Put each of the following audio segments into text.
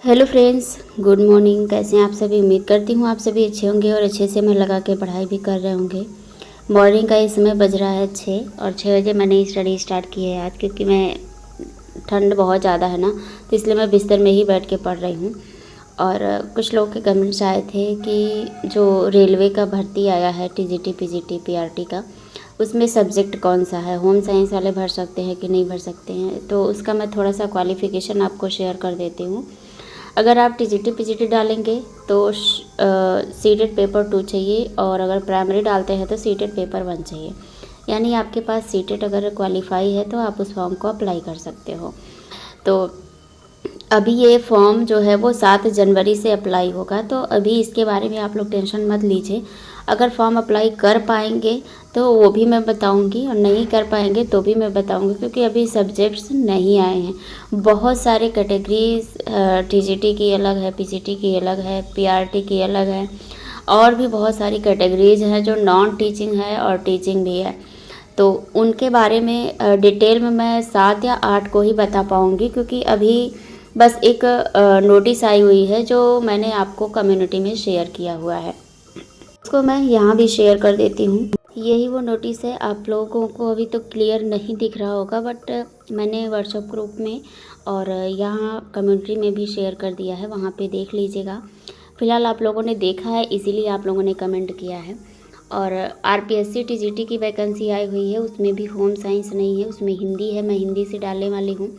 Hello friends, good morning. कैसे हैं आप सभी? उम्मीद करती हूँ आप सभी अच्छे होंगे और अच्छे से मन लगा के पढ़ाई भी कर रहे होंगे। मॉर्निंग का इस समय बज रहा है 6 और 6 बजे मैंने स्टडी स्टार्ट की है आज, क्योंकि मैं ठंड बहुत ज़्यादा है ना, तो इसलिए मैं बिस्तर में ही बैठ के पढ़ रही हूँ। और कुछ लोग के कमेंट्स आए थे कि जो रेलवे का भर्ती आया है टीजीटी, पीजीटी, पीआरटी का, उसमें सब्जेक्ट कौन सा है, होम साइंस वाले भर सकते हैं कि नहीं भर सकते हैं। तो उसका मैं थोड़ा सा क्वालिफ़िकेशन आपको शेयर कर देती हूँ। अगर आप टीजीटी पीजीटी डालेंगे तो सीटेड पेपर 2 चाहिए, और अगर प्राइमरी डालते हैं तो सीटेड पेपर 1 चाहिए। यानी आपके पास सीटेड अगर क्वालिफाई है तो आप उस फॉर्म को अप्लाई कर सकते हो। तो अभी ये फॉर्म जो है वो 7 जनवरी से अप्लाई होगा, तो अभी इसके बारे में आप लोग टेंशन मत लीजिए। अगर फॉर्म अप्लाई कर पाएंगे तो वो भी मैं बताऊंगी, और नहीं कर पाएंगे तो भी मैं बताऊंगी, क्योंकि अभी सब्जेक्ट्स नहीं आए हैं। बहुत सारे कैटेगरीज, टीजीटी की अलग है, पीजीटी की अलग है, पीआरटी की अलग है, और भी बहुत सारी कैटेगरीज हैं जो नॉन टीचिंग है और टीचिंग भी है। तो उनके बारे में डिटेल में मैं 7 या 8 को ही बता पाऊँगी, क्योंकि अभी बस एक नोटिस आई हुई है जो मैंने आपको कम्युनिटी में शेयर किया हुआ है, उसको मैं यहाँ भी शेयर कर देती हूँ। यही वो नोटिस है। आप लोगों को अभी तो क्लियर नहीं दिख रहा होगा, बट मैंने व्हाट्सएप ग्रुप में और यहाँ कम्युनिटी में भी शेयर कर दिया है, वहाँ पे देख लीजिएगा। फ़िलहाल आप लोगों ने देखा है, इसीलिए आप लोगों ने कमेंट किया है। और आरपीएससी टीजीटी की वैकेंसी आई हुई है, उसमें भी होम साइंस नहीं है, उसमें हिंदी है। मैं हिंदी से डालने वाली हूँ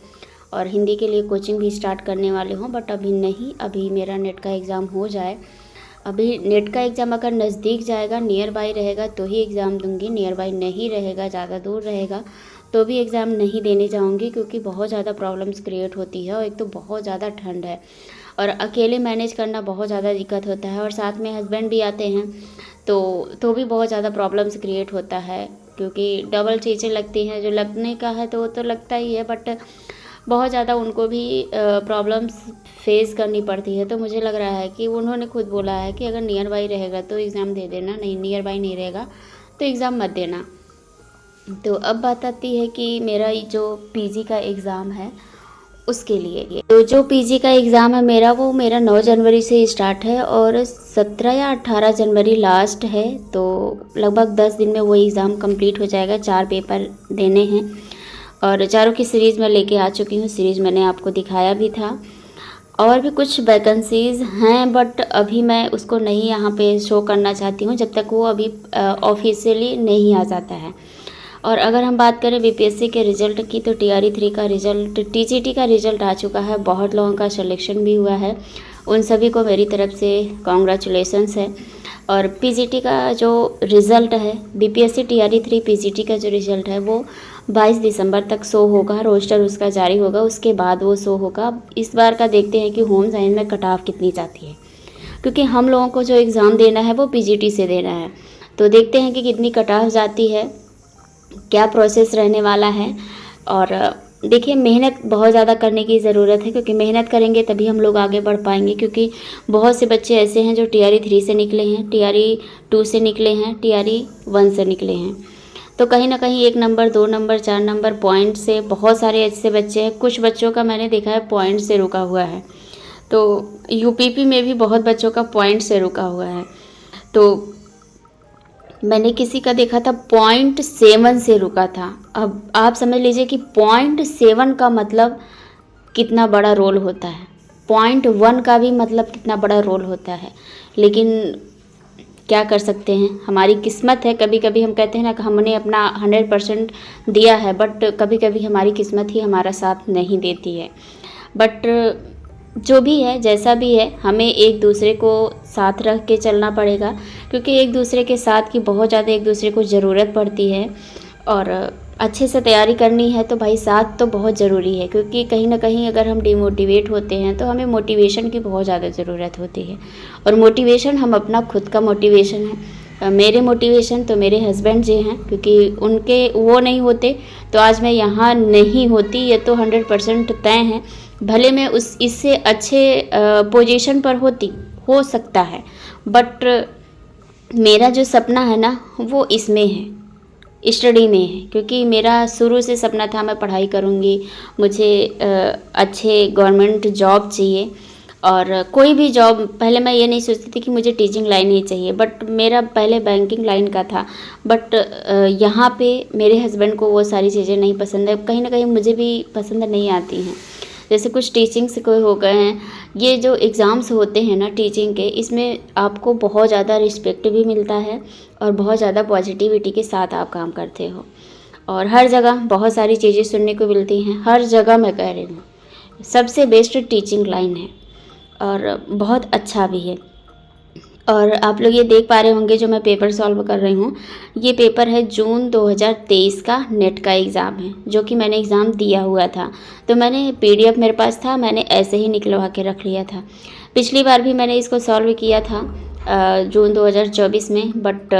और हिंदी के लिए कोचिंग भी स्टार्ट करने वाली हूँ, बट अभी नहीं, अभी मेरा नेट का एग्ज़ाम हो जाए। अभी नेट का एग्ज़ाम अगर नज़दीक जाएगा, नियर बाई रहेगा तो ही एग्ज़ाम दूंगी, नियर बाई नहीं रहेगा, ज़्यादा दूर रहेगा तो भी एग्ज़ाम नहीं देने जाऊंगी, क्योंकि बहुत ज़्यादा प्रॉब्लम्स क्रिएट होती है। और एक तो बहुत ज़्यादा ठंड है और अकेले मैनेज करना बहुत ज़्यादा दिक्कत होता है, और साथ में हस्बैंड भी आते हैं तो भी बहुत ज़्यादा प्रॉब्लम्स क्रिएट होता है, क्योंकि डबल चीज़ें लगती हैं। जो लगने का है तो वो तो लगता ही है, बट बहुत ज़्यादा उनको भी प्रॉब्लम्स फेस करनी पड़ती है। तो मुझे लग रहा है कि उन्होंने खुद बोला है कि अगर नियर बाई रहेगा तो एग्ज़ाम दे देना, नहीं नियर बाई नहीं रहेगा तो एग्ज़ाम मत देना। तो अब बात आती है कि मेरा जो पीजी का एग्ज़ाम है उसके लिए, तो जो पीजी का एग्ज़ाम है मेरा 9 जनवरी से स्टार्ट है और 17 या 18 जनवरी लास्ट है। तो लगभग 10 दिन में वो एग्ज़ाम कंप्लीट हो जाएगा। 4 पेपर देने हैं और चारों की सीरीज़ मैं लेके आ चुकी हूँ। सीरीज़ मैंने आपको दिखाया भी था। और भी कुछ वैकेंसीज़ हैं, बट अभी मैं उसको नहीं यहाँ पे शो करना चाहती हूँ जब तक वो अभी ऑफिशियली नहीं आ जाता है। और अगर हम बात करें बीपीएससी के रिज़ल्ट की, तो टीआरई 3 का रिज़ल्ट, टीजीटी का रिज़ल्ट आ चुका है। बहुत लोगों का सिलेक्शन भी हुआ है, उन सभी को मेरी तरफ से कॉन्ग्रेचुलेसन्स है। और पीजीटी का जो रिज़ल्ट है, बीपीएससी टीआरई 3 पीजीटी का जो रिज़ल्ट है वो 22 दिसंबर तक शो होगा। रोस्टर उसका जारी होगा, उसके बाद वो शो होगा। इस बार का देखते हैं कि होम साइंस में कट ऑफ कितनी जाती है, क्योंकि हम लोगों को जो एग्ज़ाम देना है वो पीजीटी से देना है। तो देखते हैं कि कितनी कट ऑफ जाती है, क्या प्रोसेस रहने वाला है। और देखिए, मेहनत बहुत ज़्यादा करने की ज़रूरत है, क्योंकि मेहनत करेंगे तभी हम लोग आगे बढ़ पाएंगे। क्योंकि बहुत से बच्चे ऐसे हैं जो टीआरई 3 से निकले हैं, टीआरई 2 से निकले हैं, टीआरई 1 से निकले हैं। तो कहीं ना कहीं 1 नंबर, 2 नंबर, 4 नंबर पॉइंट से बहुत सारे ऐसे बच्चे हैं। कुछ बच्चों का मैंने देखा है पॉइंट से रुका हुआ है, तो यूपीपी में भी बहुत बच्चों का पॉइंट से रुका हुआ है। तो मैंने किसी का देखा था 0.7 से रुका था। अब आप समझ लीजिए कि 0.7 का मतलब कितना बड़ा रोल होता है, 0.1 का भी मतलब कितना बड़ा रोल होता है। लेकिन क्या कर सकते हैं, हमारी किस्मत है। कभी कभी हम कहते हैं ना कि हमने अपना 100% दिया है, बट कभी कभी हमारी किस्मत ही हमारा साथ नहीं देती है। बट जो भी है, जैसा भी है, हमें एक दूसरे को साथ रख के चलना पड़ेगा, क्योंकि एक दूसरे के साथ की बहुत ज़्यादा एक दूसरे को ज़रूरत पड़ती है। और अच्छे से तैयारी करनी है तो भाई साथ तो बहुत ज़रूरी है, क्योंकि कहीं ना कहीं अगर हम डिमोटिवेट होते हैं तो हमें मोटिवेशन की बहुत ज़्यादा ज़रूरत होती है। और मोटिवेशन हम अपना खुद का मोटिवेशन है। मेरे मोटिवेशन तो मेरे हस्बैंड जी हैं, क्योंकि उनके वो नहीं होते तो आज मैं यहाँ नहीं होती, ये तो 100% तय है। भले मैं इससे अच्छे पोजीशन पर होती, हो सकता है, बट मेरा जो सपना है ना वो इसमें है, स्टडी में है। क्योंकि मेरा शुरू से सपना था मैं पढ़ाई करूँगी, मुझे अच्छे गवर्नमेंट जॉब चाहिए। और कोई भी जॉब, पहले मैं ये नहीं सोचती थी कि मुझे टीचिंग लाइन ही चाहिए, बट मेरा पहले बैंकिंग लाइन का था। बट यहाँ पे मेरे हस्बैंड को वो सारी चीज़ें नहीं पसंद है, कहीं ना कहीं मुझे भी पसंद नहीं आती हैं। जैसे कुछ टीचिंग से कोई हो गए हैं, ये जो एग्ज़ाम्स होते हैं ना टीचिंग के, इसमें आपको बहुत ज़्यादा रिस्पेक्ट भी मिलता है और बहुत ज़्यादा पॉजिटिविटी के साथ आप काम करते हो, और हर जगह बहुत सारी चीज़ें सुनने को मिलती हैं। हर जगह मैं कह रही हूँ, सबसे बेस्ट टीचिंग लाइन है और बहुत अच्छा भी है। और आप लोग ये देख पा रहे होंगे जो मैं पेपर सॉल्व कर रही हूँ, ये पेपर है जून 2023 का नेट का एग्ज़ाम है, जो कि मैंने एग्ज़ाम दिया हुआ था। तो मैंने पीडीएफ मेरे पास था, मैंने ऐसे ही निकलवा के रख लिया था। पिछली बार भी मैंने इसको सॉल्व किया था जून 2024 में, बट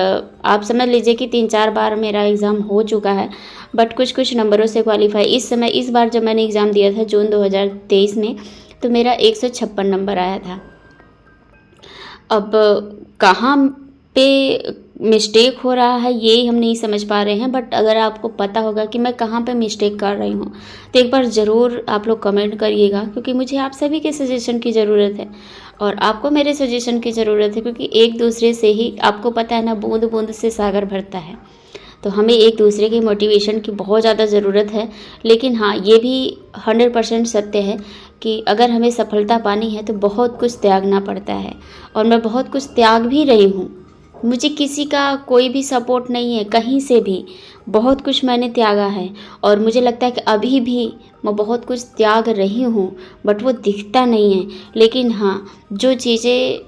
आप समझ लीजिए कि 3-4 बार मेरा एग्ज़ाम हो चुका है, बट कुछ कुछ नंबरों से क्वालिफाई। इस बार जब मैंने एग्ज़ाम दिया था जून 2023 में, तो मेरा 156 नंबर आया था। अब कहाँ पे मिस्टेक हो रहा है ये हम नहीं समझ पा रहे हैं, बट अगर आपको पता होगा कि मैं कहाँ पे मिस्टेक कर रही हूँ तो एक बार ज़रूर आप लोग कमेंट करिएगा, क्योंकि मुझे आप सभी के सजेशन की ज़रूरत है और आपको मेरे सजेशन की ज़रूरत है, क्योंकि एक दूसरे से ही, आपको पता है ना, बूंद बूंद से सागर भरता है। तो हमें एक दूसरे के मोटिवेशन की बहुत ज़्यादा ज़रूरत है। लेकिन हाँ, ये भी 100% सत्य है कि अगर हमें सफलता पानी है तो बहुत कुछ त्यागना पड़ता है, और मैं बहुत कुछ त्याग भी रही हूँ। मुझे किसी का कोई भी सपोर्ट नहीं है कहीं से भी, बहुत कुछ मैंने त्यागा है, और मुझे लगता है कि अभी भी मैं बहुत कुछ त्याग रही हूँ, बट वो दिखता नहीं है। लेकिन हाँ, जो चीज़ें,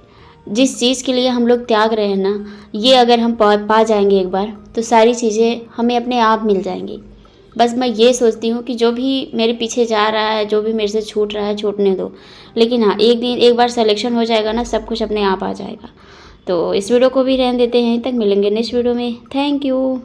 जिस चीज़ के लिए हम लोग त्याग रहे हैं ना, ये अगर हम पा जाएंगे एक बार, तो सारी चीज़ें हमें अपने आप मिल जाएंगी। बस मैं ये सोचती हूँ कि जो भी मेरे पीछे जा रहा है, जो भी मेरे से छूट रहा है, छूटने दो। लेकिन हाँ, एक बार सिलेक्शन हो जाएगा ना, सब कुछ अपने आप आ जाएगा। तो इस वीडियो को भी रहने देते हैं, तक मिलेंगे नेक्स्ट वीडियो में। Thank you.